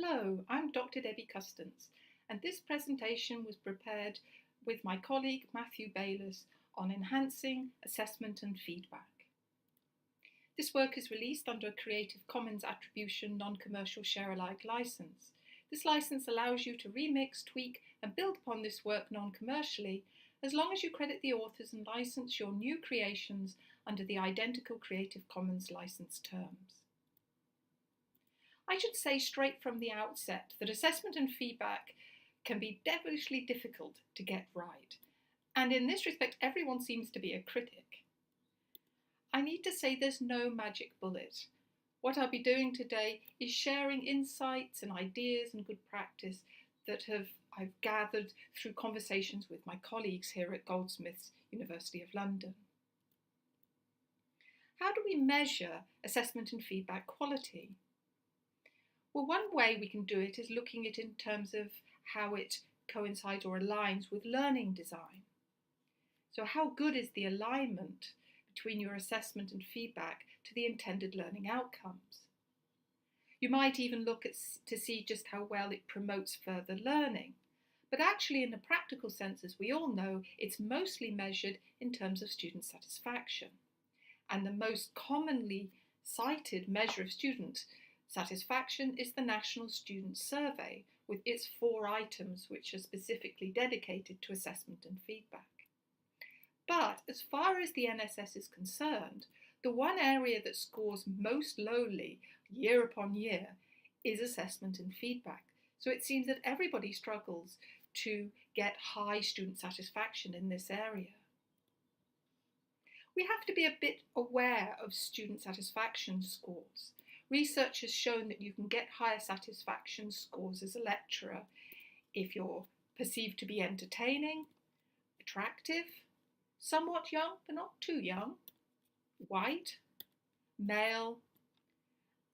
Hello, I'm Dr. Debbie Custance, and this presentation was prepared with my colleague Matthew Bayliss on enhancing assessment and feedback. This work is released under a Creative Commons Attribution Non-Commercial Share-alike license. This license allows you to remix, tweak, and build upon this work non-commercially, as long as you credit the authors and license your new creations under the identical Creative Commons license terms. I should say straight from the outset that assessment and feedback can be devilishly difficult to get right, and in this respect everyone seems to be a critic. I need to say there's no magic bullet. What I'll be doing today is sharing insights and ideas and good practice that I've gathered through conversations with my colleagues here at Goldsmiths, University of London. How do we measure assessment and feedback quality? Well, one way we can do it is looking at it in terms of how it coincides or aligns with learning design. So how good is the alignment between your assessment and feedback to the intended learning outcomes? You might even look to see just how well it promotes further learning. But actually, in a practical sense, as we all know, it's mostly measured in terms of student satisfaction. And the most commonly cited measure of student satisfaction is the National Student Survey, with its 4 items which are specifically dedicated to assessment and feedback. But as far as the NSS is concerned, the one area that scores most lowly year upon year is assessment and feedback. So it seems that everybody struggles to get high student satisfaction in this area. We have to be a bit aware of student satisfaction scores. Research has shown that you can get higher satisfaction scores as a lecturer if you're perceived to be entertaining, attractive, somewhat young but not too young, white, male,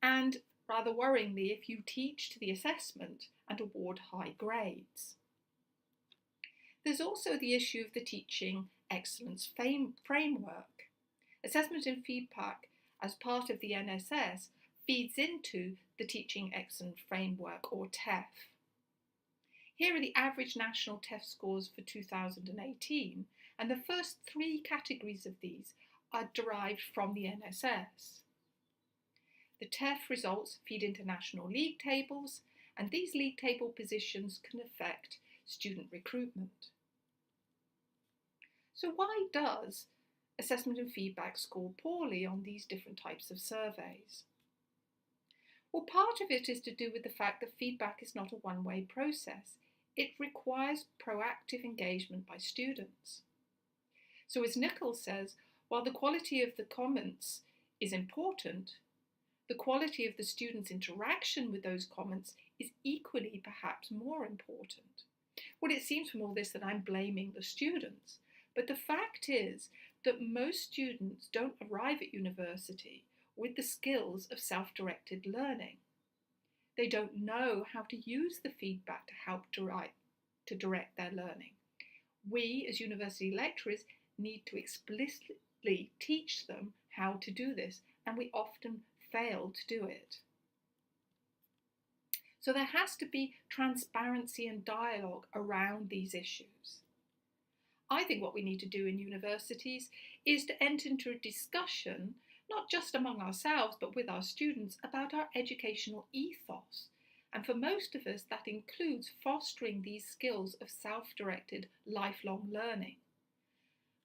and rather worryingly if you teach to the assessment and award high grades. There's also the issue of the teaching excellence framework. Assessment and feedback as part of the NSS feeds into the Teaching Excellence Framework, or TEF. Here are the average national TEF scores for 2018, and the first 3 categories of these are derived from the NSS. The TEF results feed into national league tables, and these league table positions can affect student recruitment. So why does assessment and feedback score poorly on these different types of surveys? Well, part of it is to do with the fact that feedback is not a one-way process. It requires proactive engagement by students. So as Nichols says, while the quality of the comments is important, the quality of the students' interaction with those comments is equally, perhaps more important. Well, it seems from all this that I'm blaming the students, but the fact is that most students don't arrive at university with the skills of self-directed learning. They don't know how to use the feedback to help to direct their learning. We, as university lecturers, need to explicitly teach them how to do this, and we often fail to do it. So there has to be transparency and dialogue around these issues. I think what we need to do in universities is to enter into a discussion, not just among ourselves, but with our students, about our educational ethos. And for most of us, that includes fostering these skills of self-directed lifelong learning.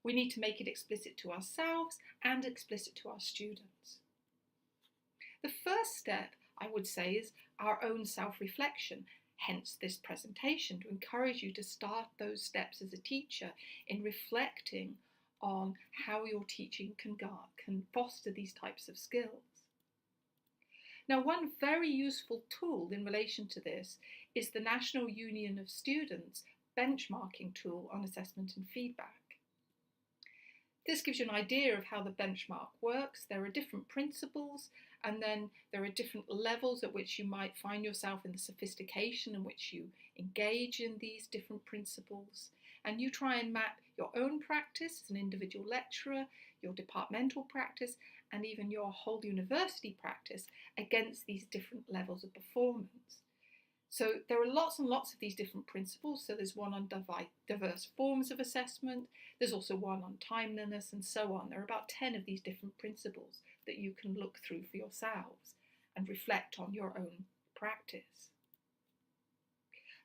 We need to make it explicit to ourselves and explicit to our students. The first step, I would say, is our own self-reflection, hence this presentation, to encourage you to start those steps as a teacher in reflecting on how your teaching can foster these types of skills. Now, one very useful tool in relation to this is the National Union of Students benchmarking tool on assessment and feedback. This gives you an idea of how the benchmark works. There are different principles, and then there are different levels at which you might find yourself in the sophistication in which you engage in these different principles. And you try and map your own practice as an individual lecturer, your departmental practice, and even your whole university practice against these different levels of performance. So there are lots and lots of these different principles. So there's one on diverse forms of assessment. There's also one on timeliness and so on. There are about 10 of these different principles that you can look through for yourselves and reflect on your own practice.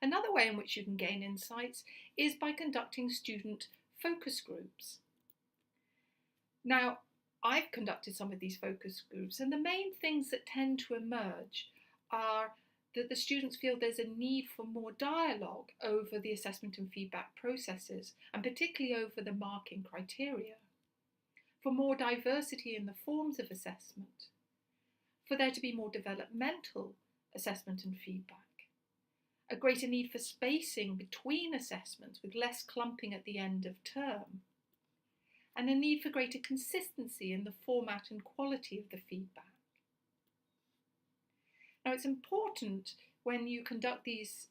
Another way in which you can gain insights is by conducting student focus groups. Now, I've conducted some of these focus groups, and the main things that tend to emerge are that the students feel there's a need for more dialogue over the assessment and feedback processes, and particularly over the marking criteria, for more diversity in the forms of assessment, for there to be more developmental assessment and feedback, a greater need for spacing between assessments with less clumping at the end of term, and a need for greater consistency in the format and quality of the feedback. Now, it's important when you conduct these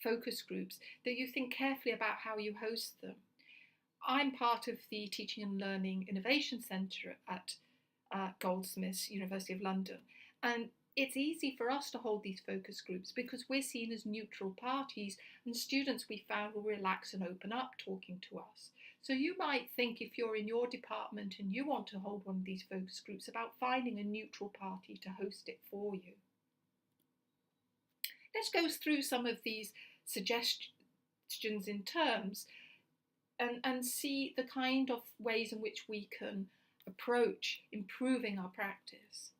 focus groups that you think carefully about how you host them. I'm part of the Teaching and Learning Innovation Centre at Goldsmiths, University of London, and it's easy for us to hold these focus groups because we're seen as neutral parties, and students, we found, will relax and open up talking to us. So you might think, if you're in your department and you want to hold one of these focus groups, about finding a neutral party to host it for you. Let's go through some of these suggestions in terms and see the kind of ways in which we can approach improving our practice.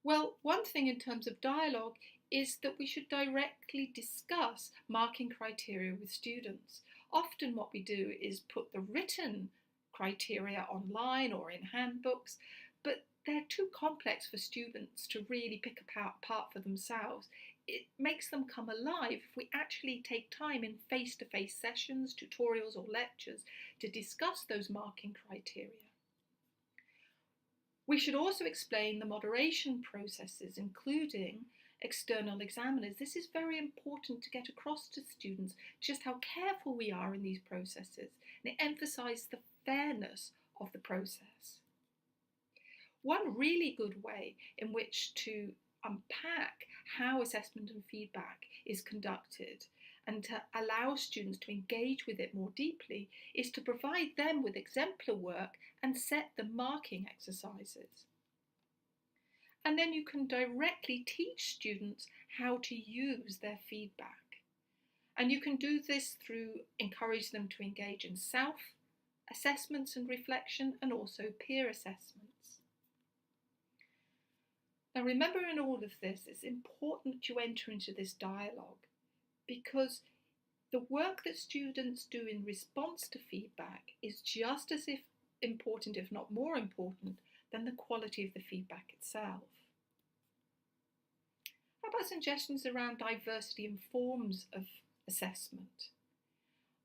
Well, one thing in terms of dialogue is that we should directly discuss marking criteria with students. Often what we do is put the written criteria online or in handbooks, but they're too complex for students to really pick apart for themselves. It makes them come alive if we actually take time in face-to-face sessions, tutorials or lectures to discuss those marking criteria. We should also explain the moderation processes, including external examiners. This is very important to get across to students just how careful we are in these processes, and it emphasises the fairness of the process. One really good way in which to unpack how assessment and feedback is conducted and to allow students to engage with it more deeply is to provide them with exemplar work and set the marking exercises. And then you can directly teach students how to use their feedback. And you can do this through encourage them to engage in self-assessments and reflection, and also peer assessments. Now remember, in all of this, it's important to enter into this dialogue, because the work that students do in response to feedback is just as important, if not more important, than the quality of the feedback itself. How about suggestions around diversity in forms of assessment?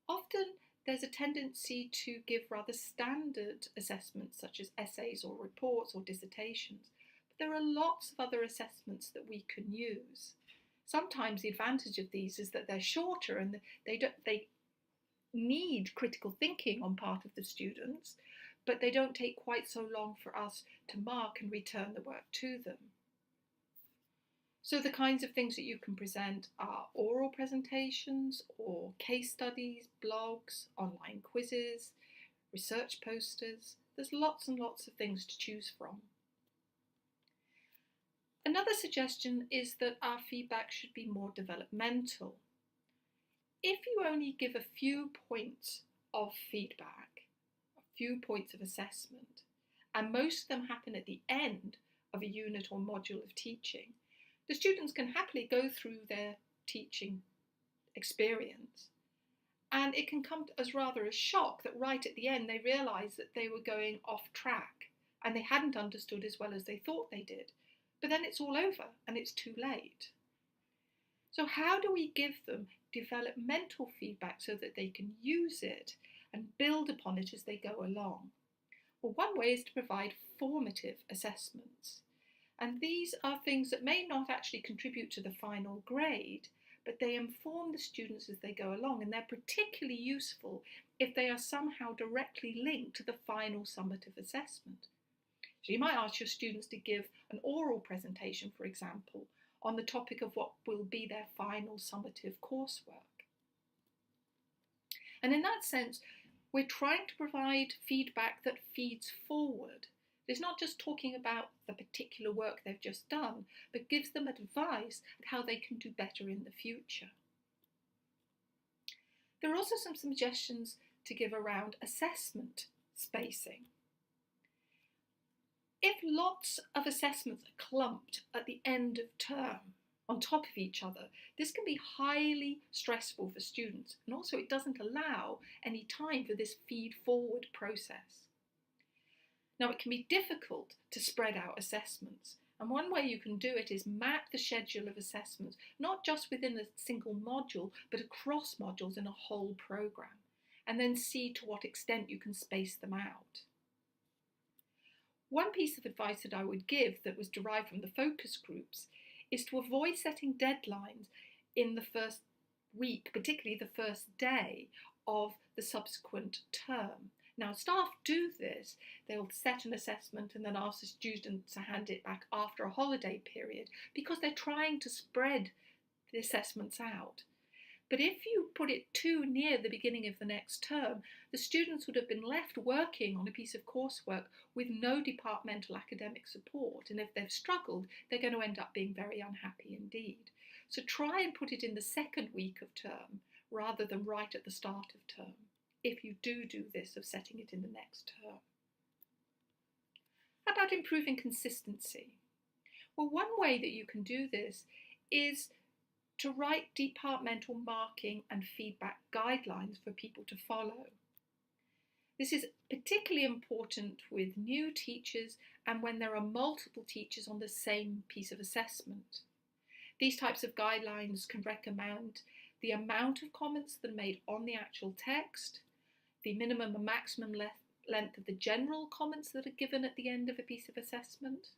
Often there's a tendency to give rather standard assessments such as essays or reports or dissertations, but there are lots of other assessments that we can use. Sometimes the advantage of these is that they're shorter and they need critical thinking on part of the students, but they don't take quite so long for us to mark and return the work to them. So the kinds of things that you can present are oral presentations or case studies, blogs, online quizzes, research posters. There's lots and lots of things to choose from. Another suggestion is that our feedback should be more developmental. If you only give a few points of feedback, a few points of assessment, and most of them happen at the end of a unit or module of teaching, the students can happily go through their teaching experience, and it can come as rather a shock that right at the end they realise that they were going off track and they hadn't understood as well as they thought they did. But then it's all over and it's too late. So how do we give them developmental feedback so that they can use it and build upon it as they go along? Well, one way is to provide formative assessments. And these are things that may not actually contribute to the final grade, but they inform the students as they go along, and they're particularly useful if they are somehow directly linked to the final summative assessment. So you might ask your students to give an oral presentation, for example, on the topic of what will be their final summative coursework. And in that sense, we're trying to provide feedback that feeds forward. It's not just talking about the particular work they've just done, but gives them advice on how they can do better in the future. There are also some suggestions to give around assessment spacing. If lots of assessments are clumped at the end of term on top of each other, this can be highly stressful for students, and also it doesn't allow any time for this feed-forward process. Now, it can be difficult to spread out assessments, and one way you can do it is map the schedule of assessments, not just within a single module, but across modules in a whole programme, and then see to what extent you can space them out. One piece of advice that I would give that was derived from the focus groups is to avoid setting deadlines in the first week, particularly the first day of the subsequent term. Now, staff do this. They'll set an assessment and then ask the students to hand it back after a holiday period because they're trying to spread the assessments out. But if you put it too near the beginning of the next term, the students would have been left working on a piece of coursework with no departmental academic support. And if they've struggled, they're going to end up being very unhappy indeed. So try and put it in the second week of term rather than right at the start of term, if you do this of setting it in the next term. How about improving consistency? Well, one way that you can do this is to write departmental marking and feedback guidelines for people to follow. This is particularly important with new teachers and when there are multiple teachers on the same piece of assessment. These types of guidelines can recommend the amount of comments that are made on the actual text, the minimum and maximum length of the general comments that are given at the end of a piece of assessment.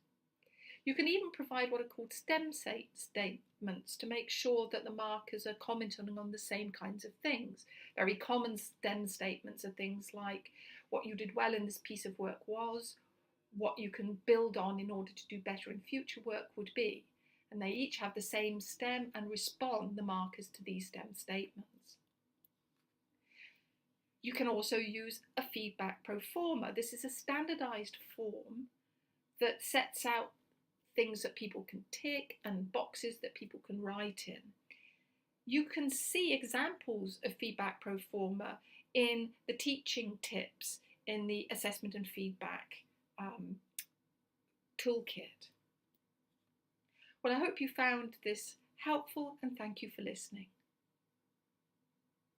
You can even provide what are called STEM statements to make sure that the markers are commenting on the same kinds of things. Very common STEM statements are things like what you did well in this piece of work was, what you can build on in order to do better in future work would be. And they each have the same STEM and respond the markers to these STEM statements. You can also use a feedback pro forma. This is a standardised form that sets out things that people can tick and boxes that people can write in. You can see examples of feedback pro forma in the teaching tips in the assessment and feedback toolkit. Well, I hope you found this helpful and thank you for listening.